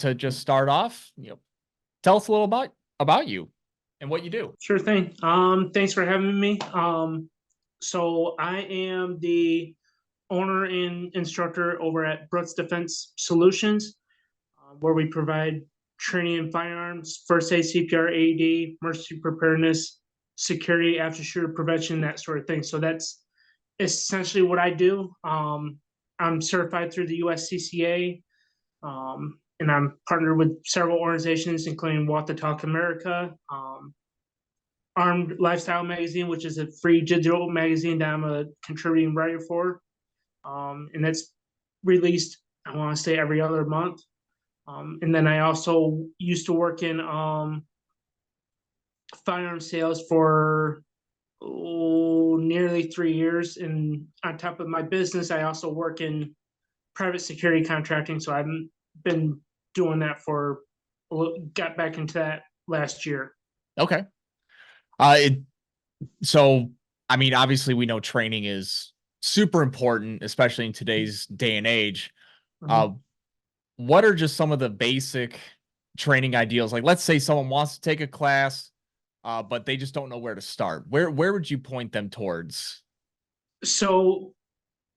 to just start off, tell us a little about you and what you do. Sure thing. Thanks for having me. So I am the owner and instructor over at Brooks Defense Solutions, where we provide training in firearms, first aid, CPR, AED, emergency preparedness, security, after shooter prevention, that sort of thing. So that's essentially what I do. I'm certified through the USCCA, and I'm partnered with several organizations, including Walk the Talk America, Armed Lifestyle Magazine, which is a free digital magazine that I'm a contributing writer for. And that's released, I want to say, every other month. And then I also used to work in firearm sales for nearly 3 years. And on top of my business, I also work in private security contracting. So I've been doing that got back into that last year. Okay. So, I mean, obviously we know training is super important, especially in today's day and age. What are just some of the basic training ideals? Like, let's say someone wants to take a class, but they just don't know where to start. Where would you point them towards? So,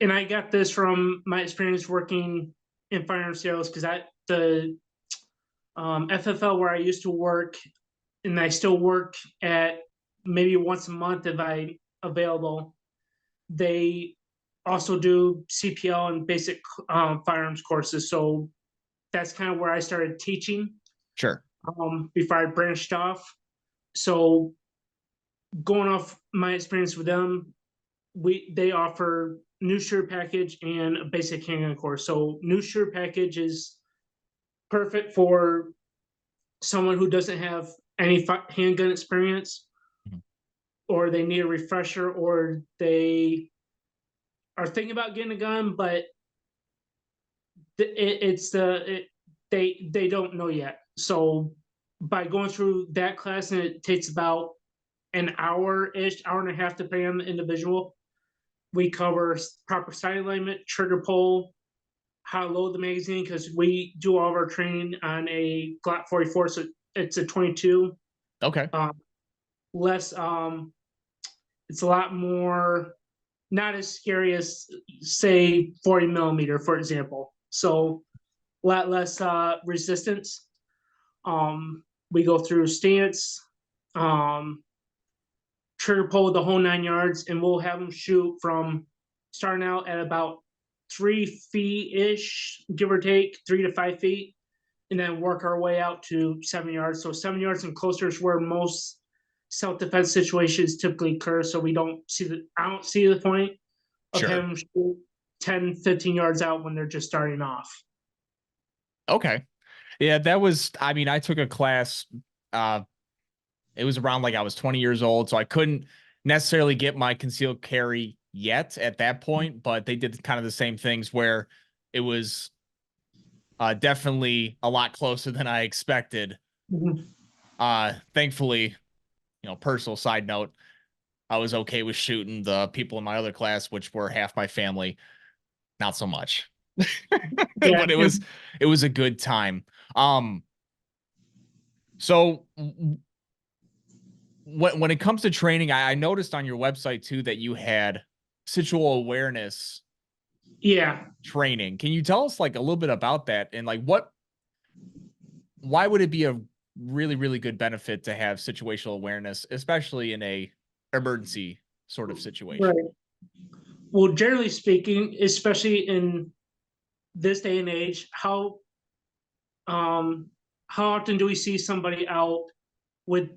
and I got this from my experience working in firearm sales, because the FFL where I used to work, and I still work at maybe once a month if I available. They also do CPL and basic firearms courses. So that's kind of where I started teaching. Sure. Before I branched off. So going off my experience with them, they offer new shooter package and a basic handgun course. So new shooter package is perfect for someone who doesn't have any handgun experience, or they need a refresher, or they are thinking about getting a gun, but they don't know yet. So by going through that class, and it takes about an hour-ish, hour and a half, depending on the individual, we cover proper sight alignment, trigger pull, how to load the magazine, because we do all of our training on a Glock 44, so it's a 22. Okay. Less, it's a lot more, not as scary as, say, 40 millimeter, for example. So a lot less resistance. We go through stance, trigger pull, the whole 9 yards, and we'll have them shoot from starting out at about 3 feet ish, give or take 3 to 5 feet, and then work our way out to 7 yards. So 7 yards and closer is where most self-defense situations typically occur. So I don't see the point of having them shoot 10, 15 yards out when they're just starting off. Okay. Yeah, I mean, I took a class, it was around like I was 20 years old, so I couldn't necessarily get my concealed carry yet at that point, but they did kind of the same things where it was definitely a lot closer than I expected. Thankfully, personal side note, I was okay with shooting the people in my other class, which were half my family. Not so much. Yeah. But it was a good time. So when it comes to training, I noticed on your website too that you had situational awareness training. Can you tell us like a little bit about that, and like why would it be a really, really good benefit to have situational awareness, especially in a emergency sort of situation? Right. Well, generally speaking, especially in this day and age, how often do we see somebody out with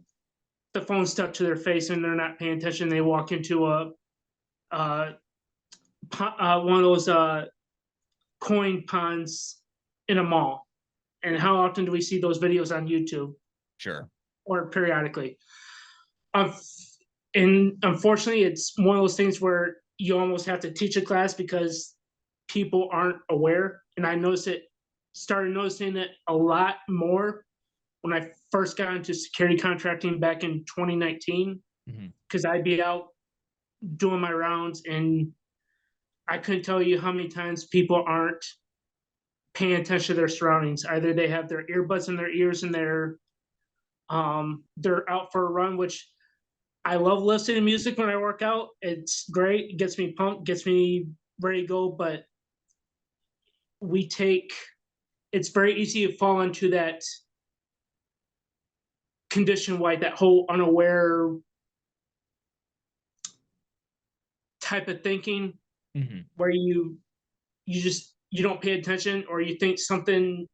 the phone stuck to their face and they're not paying attention? They walk into one of those coin ponds in a mall. And how often do we see those videos on YouTube? Sure. Or periodically. And unfortunately, it's one of those things where you almost have to teach a class because people aren't aware. And I started noticing it a lot more when I first got into security contracting back in 2019, because I'd be out doing my rounds and I couldn't tell you how many times people aren't paying attention to their surroundings. Either they have their earbuds in their ears and they're out for a run, which I love listening to music when I work out. It's great. It gets me pumped, gets me ready to go. But it's very easy to fall into that condition white, that whole unaware type of thinking, where you don't pay attention, or you think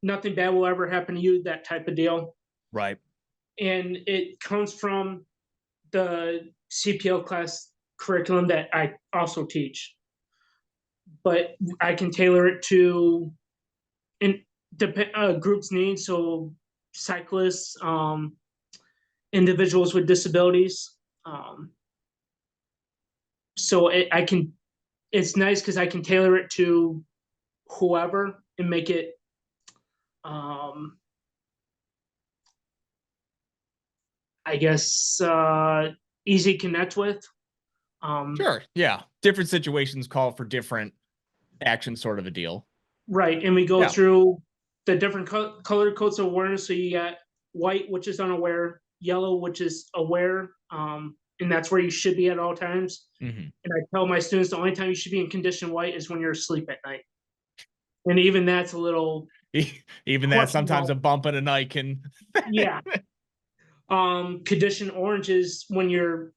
nothing bad will ever happen to you, that type of deal. Right. And it comes from the CPL class curriculum that I also teach. But I can tailor it to groups' needs, so cyclists, individuals with disabilities. So it's nice because I can tailor it to whoever and make it I guess easy to connect with. Sure. Yeah. Different situations call for different action, sort of a deal. Right. And we go through the different color codes of awareness. So you got white, which is unaware, yellow, which is aware. And that's where you should be at all times. And I tell my students the only time you should be in condition white is when you're asleep at night. And even that's a little even that sometimes a bump in the night can yeah. Condition orange is when your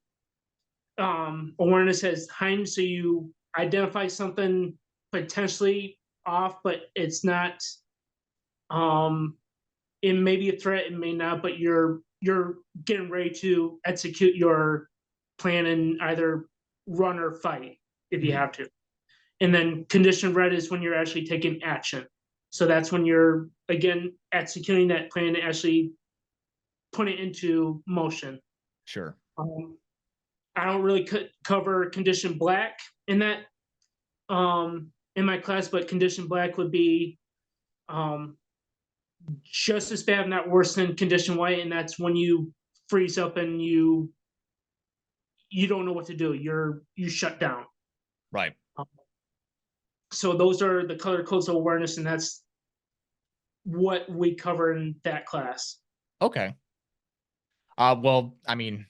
awareness has heightened, so you identify something potentially off, but it's not it may be a threat, it may not, but you're getting ready to execute your plan and either run or fight if you have to. And then condition red is when you're actually taking action. So that's when you're, again, executing that plan to actually put it into motion. Sure. I don't really cover condition black in that in my class, but condition black would be just as bad, not worse than condition white, and that's when you freeze up and you don't know what to do. You shut down. Right. So those are the color codes of awareness, and that's what we cover in that class. Okay. Well, I mean,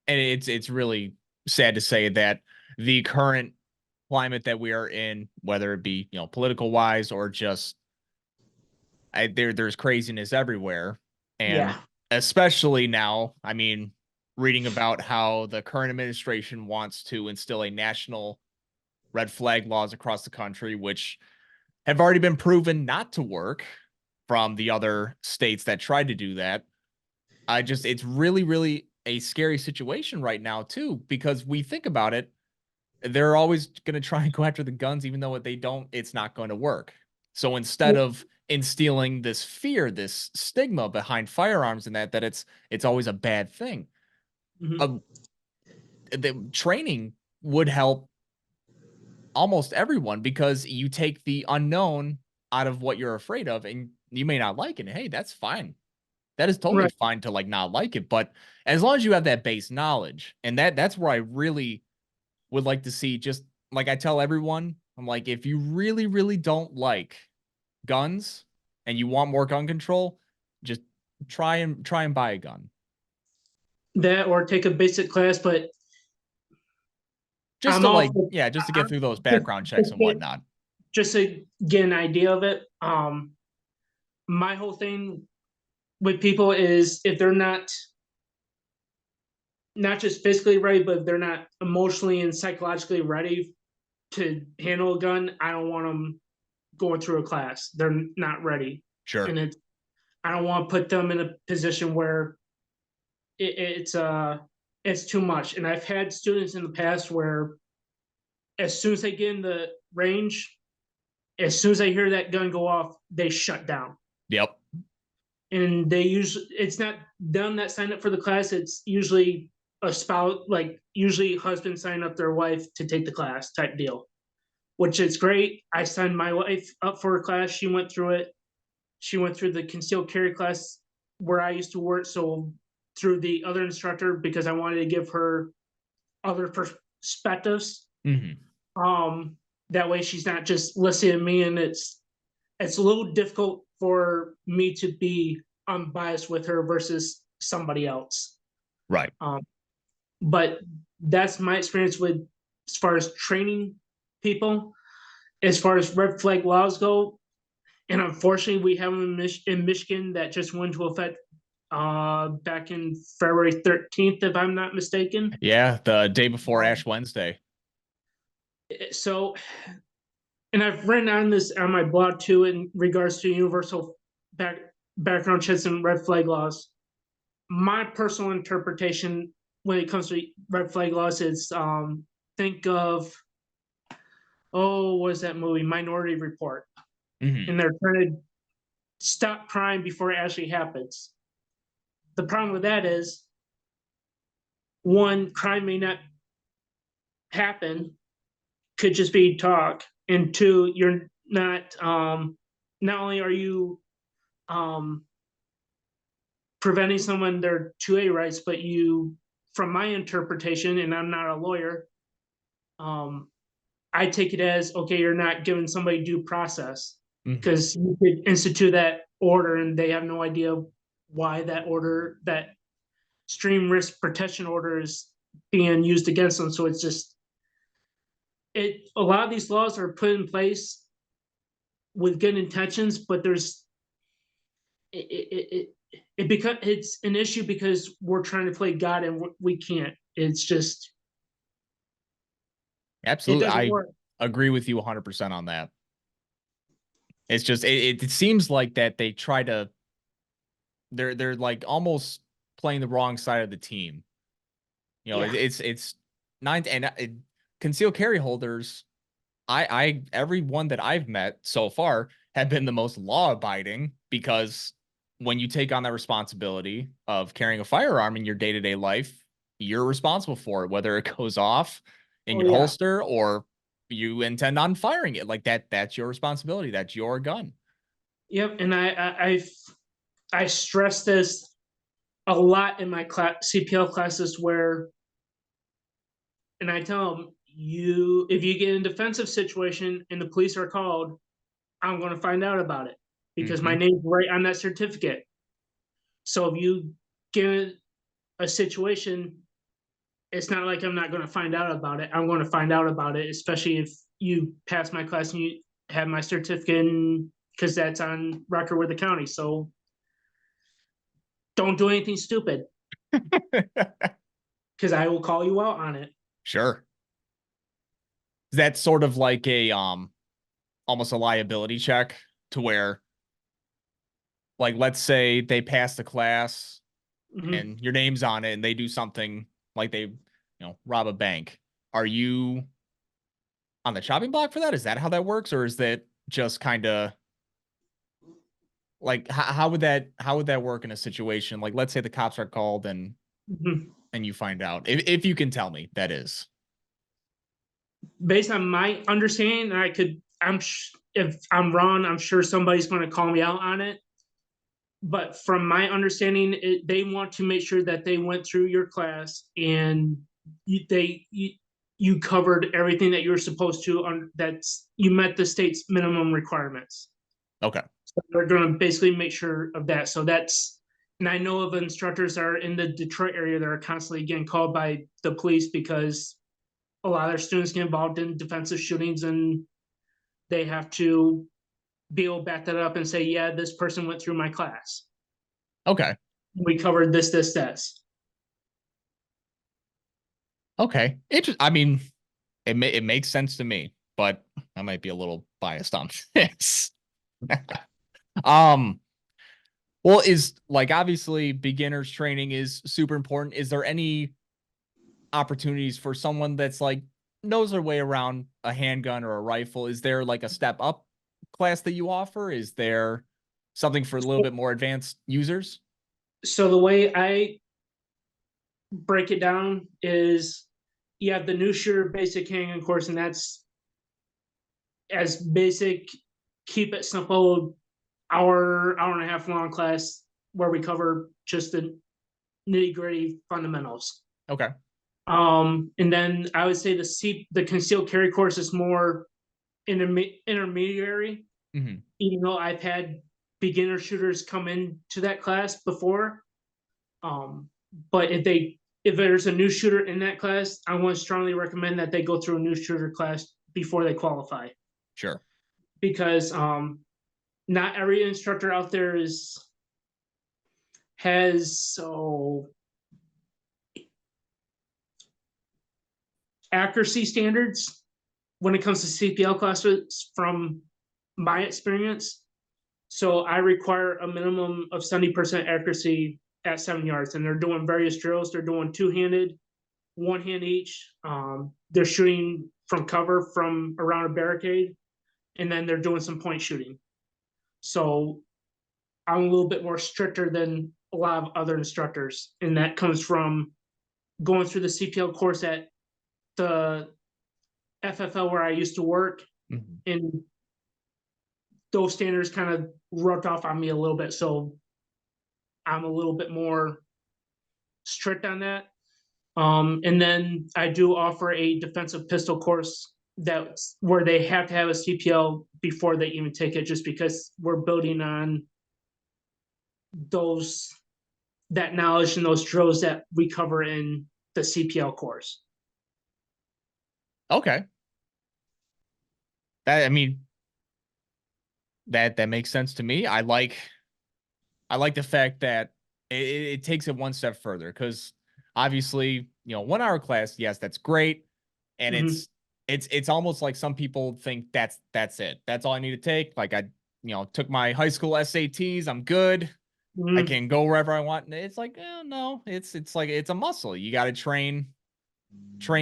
and it's really sad to say that the current climate that we are in, whether it be, political wise or just there's craziness everywhere. And especially now, I mean, reading about how the current administration wants to instill a national red flag laws across the country, which have already been proven not to work from the other states that tried to do that. It's really, really a scary situation right now too, because we think about it, they're always going to try and go after the guns, even though it's not going to work. So instead of instilling this fear, this stigma behind firearms and that it's always a bad thing, the training would help almost everyone, because you take the unknown out of what you're afraid of, and you may not like it. Hey, that's fine. That is totally fine to not like it. But as long as you have that base knowledge, and that's where I really would like to see, just like I tell everyone, I'm like, if you really, really don't like guns and you want more gun control, just try and buy a gun. That, or take a basic class, but just to just to get through those background checks and whatnot. Just to get an idea of it. My whole thing with people is, if they're not just physically ready, but if they're not emotionally and psychologically ready to handle a gun, I don't want them going through a class. They're not ready. Sure. And I don't want to put them in a position where it's too much. And I've had students in the past where, as soon as they get in the range, as soon as they hear that gun go off, they shut down. Yep. And it's not them that signed up for the class. It's usually a spouse, usually husband signed up their wife to take the class type deal, which is great. I signed my wife up for a class. She went through it. She went through the concealed carry class where I used to work. So through the other instructor, because I wanted to give her other perspectives. That way she's not just listening to me and it's it's a little difficult for me to be unbiased with her versus somebody else. Right. But that's my experience with as far as training people. As far as red flag laws go, and unfortunately, we have them in Michigan that just went into effect back in February 13th, if I'm not mistaken. Yeah, the day before Ash Wednesday. So, and I've written on this on my blog too in regards to universal background checks and red flag laws. My personal interpretation when it comes to red flag laws is think of, what is that movie, Minority Report. Mm-hmm. And they're trying to stop crime before it actually happens. The problem with that is, one, crime may not happen, could just be talk, and two, you're not only are you preventing someone their 2A rights, but you, from my interpretation, and I'm not a lawyer, I take it as, okay, you're not giving somebody due process, because you could institute that order and they have no idea why that order, that extreme risk protection order, is being used against them. So it's just, a lot of these laws are put in place with good intentions, but there's it's an issue because we're trying to play God and we can't. It's just, Absolutely. it doesn't I work. agree with you 100% on that. It's just, it seems like that they try to, they're like almost playing the wrong side of the team. You know, Yeah. it's nine, and concealed carry holders, everyone that I've met so far have been the most law abiding, because when you take on that responsibility of carrying a firearm in your day-to-day life, you're responsible for it, whether it goes off in your holster or you intend on firing it. Like that's your responsibility. That's your gun. Yep. And I stress this a lot in my CPL classes, where, and I tell them, if you get in a defensive situation and the police are called, I'm going to find out about it, because my name's right on that certificate. So if you get a situation, it's not like I'm not going to find out about it. I'm going to find out about it, especially if you pass my class and you have my certificate, because that's on record with the county. So don't do anything stupid, because I will call you out on it. Sure. That's sort of like a almost a liability check, to where, like, let's say they pass the class and your name's on it and they do something like they, rob a bank. Are you on the chopping block for that? Is that how that works? Or is that just kind of like, how would that work in a situation? Like, let's say the cops are called and you find out, if you can tell me, that is. Based on my understanding, if I'm wrong, I'm sure somebody's going to call me out on it. But from my understanding, they want to make sure that they went through your class and you covered everything that you were supposed to. You met the state's minimum requirements. Okay. So they're going to basically make sure of that. So and I know of instructors that are in the Detroit area that are constantly getting called by the police because a lot of their students get involved in defensive shootings, and they have to be able to back that up and say, yeah, this person went through my class. Okay. We covered this. Okay. I mean, it makes sense to me, but I might be a little biased on this. Well, is like, obviously beginners training is super important. Is there any opportunities for someone that's like knows their way around a handgun or a rifle? Is there like a step up class that you offer? Is there something for a little bit more advanced users? So the way I break it down is, you have the new shooter basic handgun course, and that's as basic, keep it simple, hour and a half long class where we cover just the nitty gritty fundamentals. Okay. And then I would say the concealed carry course is more intermediary. even though I've had beginner shooters come into that class before. But if there's a new shooter in that class, I want to strongly recommend that they go through a new shooter class before they qualify. Sure. Because not every instructor out there has accuracy standards when it comes to CPL classes from my experience. So I require a minimum of 70% accuracy at 7 yards, and they're doing various drills. They're doing two-handed, one hand each. They're shooting from cover from around a barricade, and then they're doing some point shooting. So I'm a little bit more stricter than a lot of other instructors, and that comes from going through the CPL course at the FFL where I used to work, and those standards kind of rubbed off on me a little bit. So I'm a little bit more strict on that. And then I do offer a defensive pistol course that's where they have to have a CPL before they even take it, just because we're building on that knowledge and those drills that we cover in the CPL course. Okay. That makes sense to me. I like the fact that it takes it one step further, because obviously, 1 hour class, yes, that's great. And it's almost like some people think that's it. That's all I need to take. Like I, took my high school SATs. I'm good. I can go wherever I want. And it's like, no, it's like, it's a muscle. You got to train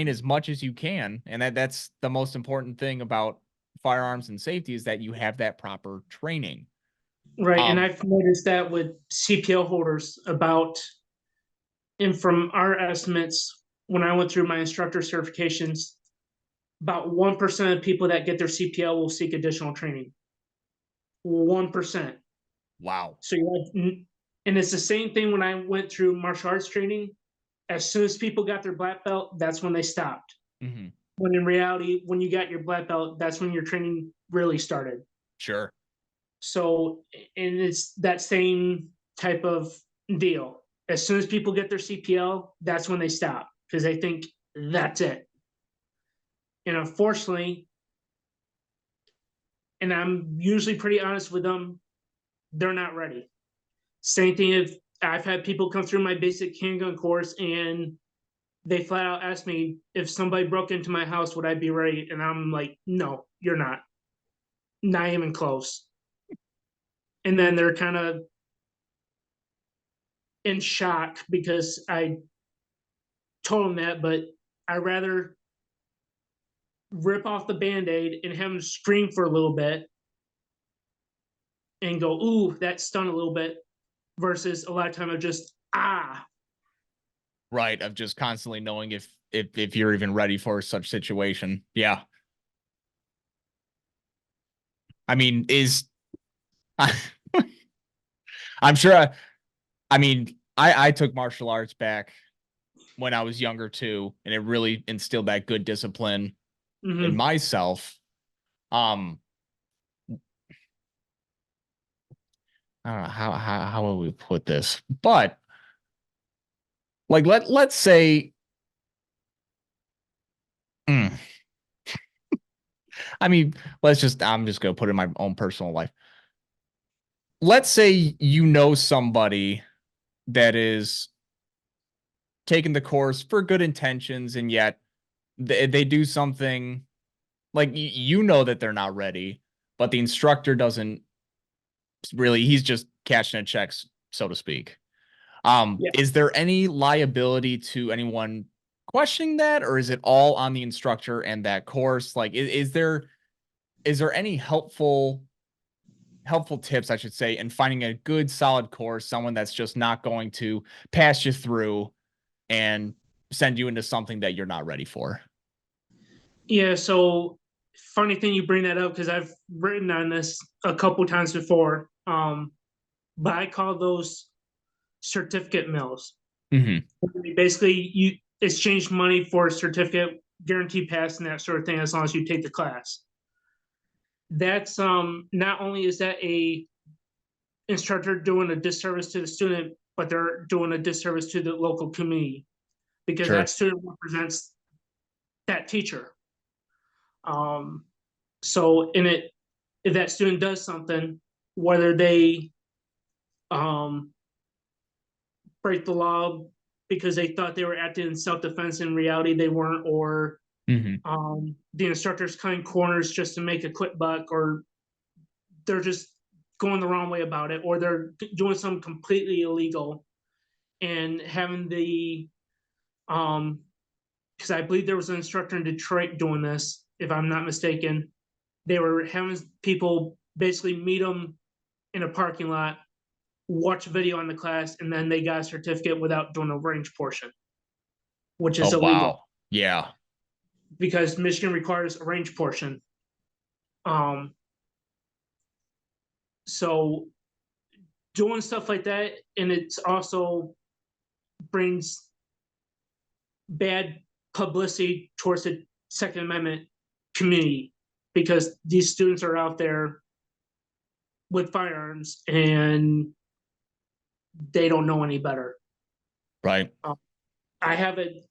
as much as you can. And that's the most important thing about firearms and safety, is that you have that proper training. Right. And I've noticed that with CPL holders and from our estimates, when I went through my instructor certifications, about 1% of people that get their CPL will seek additional training. 1%. Wow. So and it's the same thing when I went through martial arts training. As soon as people got their black belt, that's when they stopped. When in reality, when you got your black belt, that's when your training really started. Sure. So, and it's that same type of deal. As soon as people get their CPL, that's when they stop, because they think that's it. And unfortunately, and I'm usually pretty honest with them, they're not ready. Same thing if I've had people come through my basic handgun course and they flat out ask me, if somebody broke into my house, would I be ready? And I'm like, no, you're not. Not even close. And then they're kind of in shock because I told them that, but I'd rather rip off the Band-Aid and have them scream for a little bit and go, ooh, that stung a little bit, versus a lot of time of just, Right, of just constantly knowing if you're even ready for such situation. Yeah. I mean, I'm sure. I took martial arts back when I was younger too, and it really instilled that good discipline in myself. I don't know how will we put this, but like let's say, I'm just gonna put it in my own personal life. Let's say somebody that is taking the course for good intentions, and yet they do something like that they're not ready, but the instructor doesn't really, he's just cashing a check, so to speak. Is there any liability to anyone questioning that, or is it all on the instructor and that course? Like, is there any helpful tips, I should say, in finding a good solid course, someone that's just not going to pass you through and send you into something that you're not ready for? Yeah, so funny thing you bring that up, because I've written on this a couple times before. But I call those certificate mills. Basically, you exchange money for a certificate, guaranteed pass, and that sort of thing, as long as you take the class. that's not only is that a instructor doing a disservice to the student, but they're doing a disservice to the local community, because Sure. that student represents that teacher. So if that student does something, whether they break the law because they thought they were acting in self-defense, in reality they weren't, or the instructor's cutting corners just to make a quick buck, or they're just going the wrong way about it, or they're doing something completely illegal, and having the because I believe there was an instructor in Detroit doing this, if I'm not mistaken. They were having people basically meet them in a parking lot, watch a video on the class, and then they got a certificate without doing a range portion, which is illegal. Wow. Yeah. Because Michigan requires a range portion. So doing stuff like that, and it's also brings bad publicity towards the Second Amendment community, because these students are out there with firearms and they don't know any better. Right. I haven't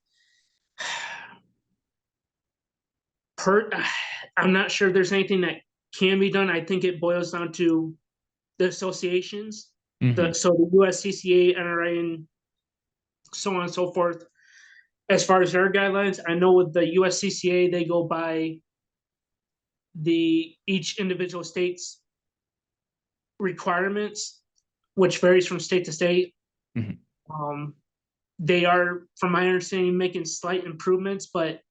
I'm not sure if there's anything that can be done. I think it boils down to the associations, so the USCCA, NRA, and so on and so forth. As far as their guidelines, I know with the USCCA, they go by each individual state's requirements, which varies from state to state. They are, from my understanding, making slight improvements, but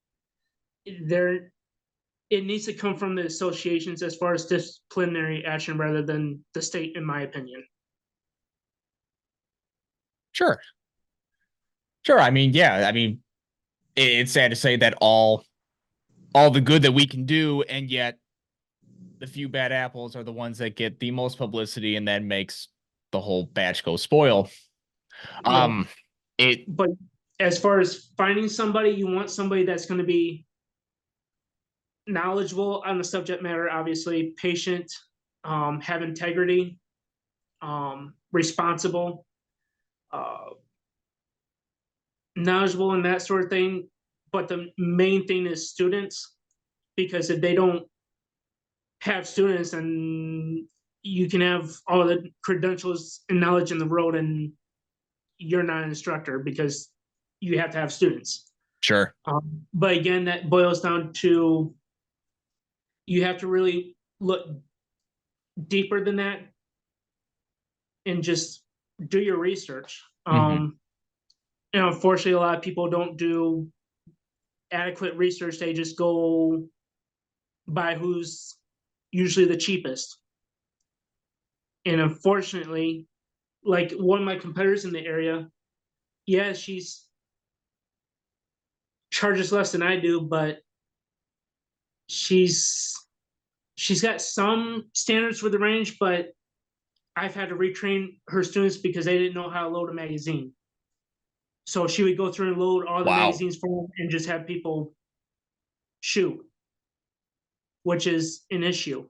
it needs to come from the associations as far as disciplinary action rather than the state, in my opinion. Sure. I mean, yeah. I mean, it's sad to say that all the good that we can do, and yet the few bad apples are the ones that get the most publicity, and then makes the whole batch go spoil. But as far as finding somebody, you want somebody that's going to be knowledgeable on the subject matter, obviously, patient, have integrity, responsible, knowledgeable, and that sort of thing. But the main thing is students, because if they don't have students, and you can have all the credentials and knowledge in the world, and you're not an instructor, because you have to have students. Sure. But again, that boils down to, you have to really look deeper than that and just do your research. And unfortunately, a lot of people don't do adequate research. They just go by who's usually the cheapest. And unfortunately, like one of my competitors in the area, yeah, she's charges less than I do, but she's got some standards for the range, but I've had to retrain her students because they didn't know how to load a magazine. So she would go through and load all the magazines for them and just have people shoot, which is an issue.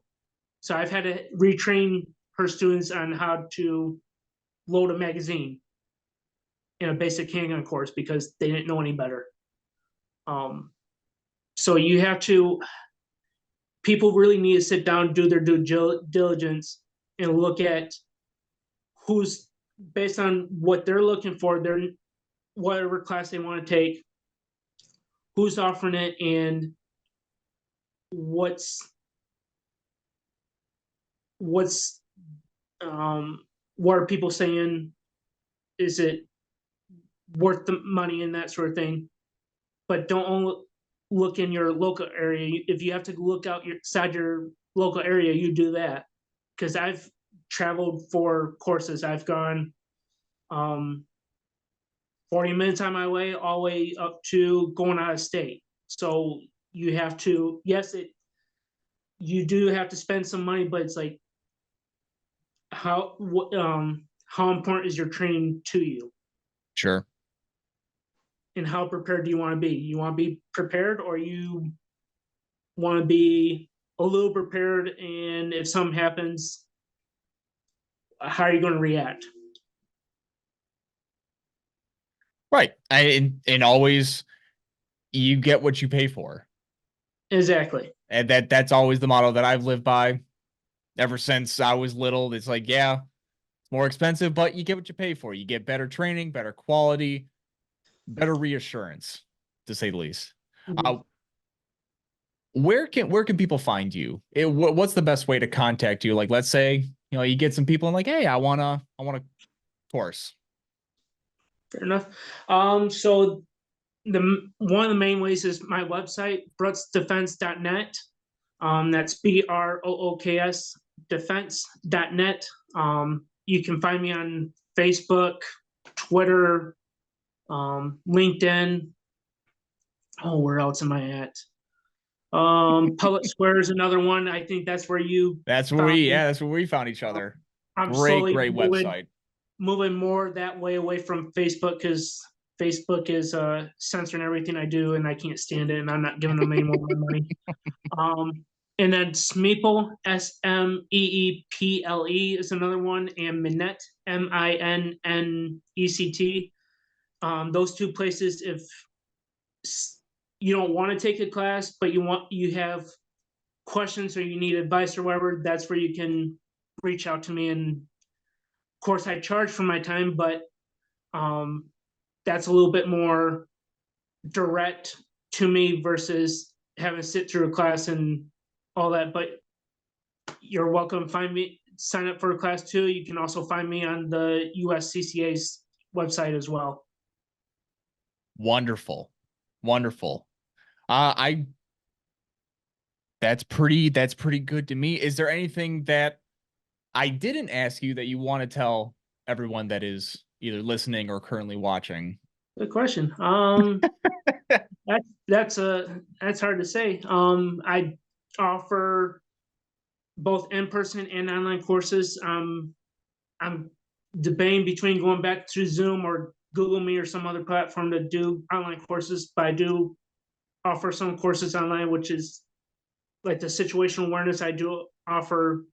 So I've had to retrain her students on how to load a magazine in a basic handgun course because they didn't know any better. So you have to, people really need to sit down, do their due diligence, and look at who's, based on what they're looking for, their whatever class they want to take, who's offering it, and what are people saying? Is it worth the money and that sort of thing? But don't only look in your local area. If you have to look outside your local area, you do that. Because I've traveled for courses. I've gone 40 minutes on my way, all the way up to going out of state. So you have to, yes, you do have to spend some money, but it's like, how important is your training to you? Sure. And how prepared do you want to be? You want to be prepared, or you want to be a little prepared, and if something happens, how are you going to react? Right. And always you get what you pay for. Exactly. And that's always the motto that I've lived by ever since I was little. It's like, yeah, it's more expensive, but you get what you pay for. You get better training, better quality, better reassurance, to say the least. Mm-hmm. Where can people find you? What's the best way to contact you? Like, let's say, you get some people and like, hey, I want a course. Fair enough. So one of the main ways is my website, brutsdefense.net. That's BROOKS defense.net. You can find me on Facebook, Twitter, LinkedIn. Oh, where else am I at? Public Square is another one. I think that's where you. That's where we found each other. I'm great website. Website. Moving more that way away from Facebook because Facebook is censoring everything I do, and I can't stand it, and I'm not giving them any more money. And then Smeeple, SMEEPLE is another one, and Minnet, MINNECT. Those two places, if you don't want to take a class, but you have questions or you need advice or whatever, that's where you can reach out to me. And of course, I charge for my time, but that's a little bit more direct to me versus having to sit through a class and all that. But you're welcome. Sign up for a class too. You can also find me on the USCCA's website as well. Wonderful. That's pretty good to me. Is there anything that I didn't ask you that you want to tell everyone that is either listening or currently watching? Good question. That's hard to say. I offer both in-person and online courses. I'm debating between going back to Zoom or Google Meet or some other platform to do online courses, but I do offer some courses online, which is like the situational awareness. I do offer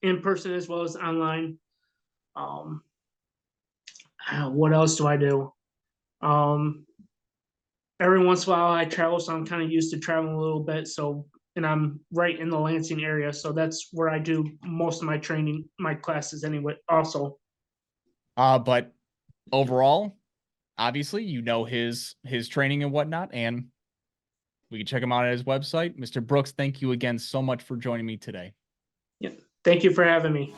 in person as well as online. What else do I do? Every once in a while I travel, so I'm kind of used to traveling a little bit. So, and I'm right in the Lansing area, so that's where I do most of my training, my classes anyway. Also, but overall, obviously, his training and whatnot, and we can check him out at his website. Mr. Brooks, thank you again so much for joining me today. Yeah, thank you for having me.